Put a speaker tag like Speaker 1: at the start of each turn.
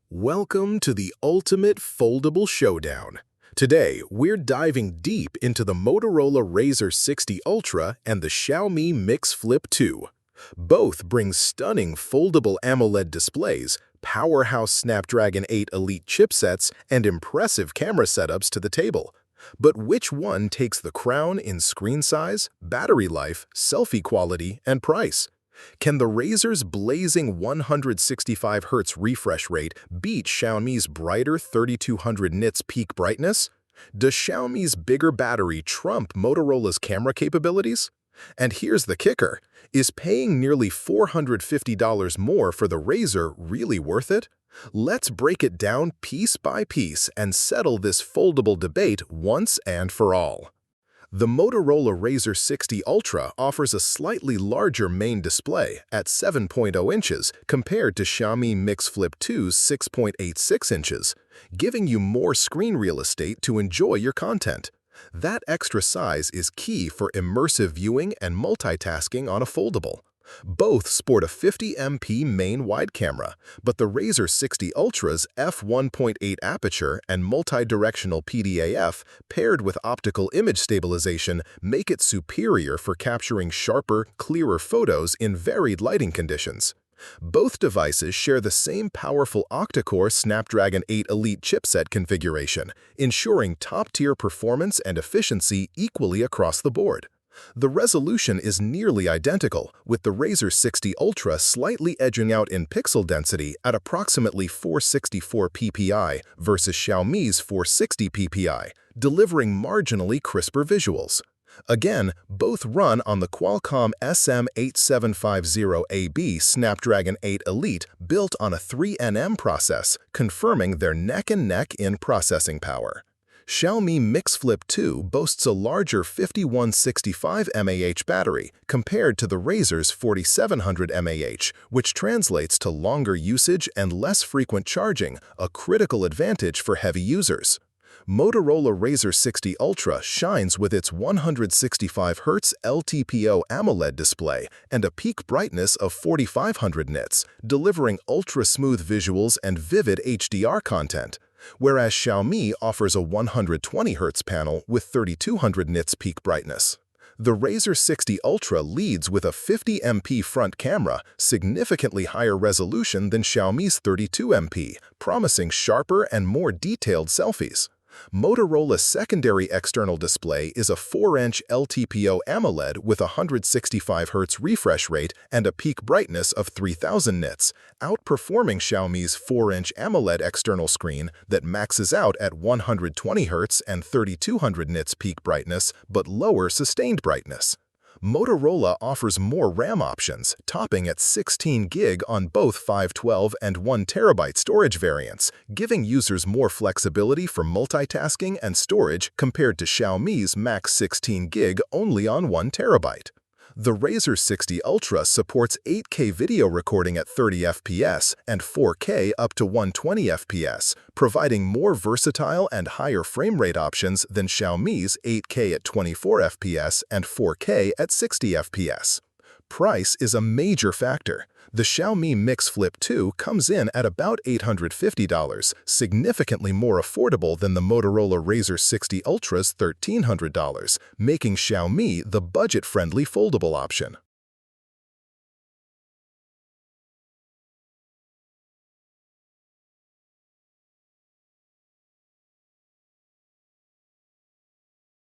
Speaker 1: Welcome to the ultimate foldable showdown. Today, we're diving deep into the Motorola Razr 60 Ultra and the Xiaomi Mix Flip 2. Both bring stunning foldable AMOLED displays, powerhouse Snapdragon 8 Elite chipsets, and impressive camera setups to the table. But which one takes the crown in screen size, battery life, selfie quality, and price? Can the Razr's blazing 165Hz refresh rate beat Xiaomi's brighter 3200 nits peak brightness? Does Xiaomi's bigger battery trump Motorola's camera capabilities? And here's the kicker. Is paying nearly $450 more for the Razr really worth it? Let's break it down piece by piece and settle this foldable debate once and for all. The Motorola Razr 60 Ultra offers a slightly larger main display at 7.0 inches compared to Xiaomi Mix Flip 2's 6.86 inches, giving you more screen real estate to enjoy your content. That extra size is key for immersive viewing and multitasking on a foldable. Both sport a 50MP main wide camera, but the Razr 60 Ultra's f1.8 aperture and multi-directional PDAF paired with optical image stabilization make it superior for capturing sharper, clearer photos in varied lighting conditions. Both devices share the same powerful octa-core Snapdragon 8 Elite chipset configuration, ensuring top-tier performance and efficiency equally across the board. The resolution is nearly identical, with the Razr 60 Ultra slightly edging out in pixel density at approximately 464 ppi versus Xiaomi's 460 ppi, delivering marginally crisper visuals. Again, both run on the Qualcomm SM8750AB Snapdragon 8 Elite built on a 3nm process, confirming their neck-and-neck in processing power. Xiaomi Mix Flip 2 boasts a larger 5165 mAh battery compared to the Razr's 4700 mAh, which translates to longer usage and less frequent charging, a critical advantage for heavy users. Motorola Razr 60 Ultra shines with its 165Hz LTPO AMOLED display and a peak brightness of 4500 nits, delivering ultra-smooth visuals and vivid HDR content, whereas Xiaomi offers a 120Hz panel with 3200 nits peak brightness. The Razr 60 Ultra leads with a 50MP front camera, significantly higher resolution than Xiaomi's 32MP, promising sharper and more detailed selfies. Motorola's secondary external display is a 4-inch LTPO AMOLED with a 165Hz refresh rate and a peak brightness of 3000 nits, outperforming Xiaomi's 4-inch AMOLED external screen that maxes out at 120Hz and 3200 nits peak brightness but lower sustained brightness. Motorola offers more RAM options, topping at 16 GB on both 512 and 1 TB storage variants, giving users more flexibility for multitasking and storage compared to Xiaomi's max 16 GB only on 1 TB. The Razr 60 Ultra supports 8K video recording at 30 fps and 4K up to 120 fps, providing more versatile and higher frame rate options than Xiaomi's 8K at 24 fps and 4K at 60 fps. Price is a major factor. The Xiaomi Mix Flip 2 comes in at about $850, significantly more affordable than the Motorola Razr 60 Ultra's $1,300, making Xiaomi the budget-friendly foldable option.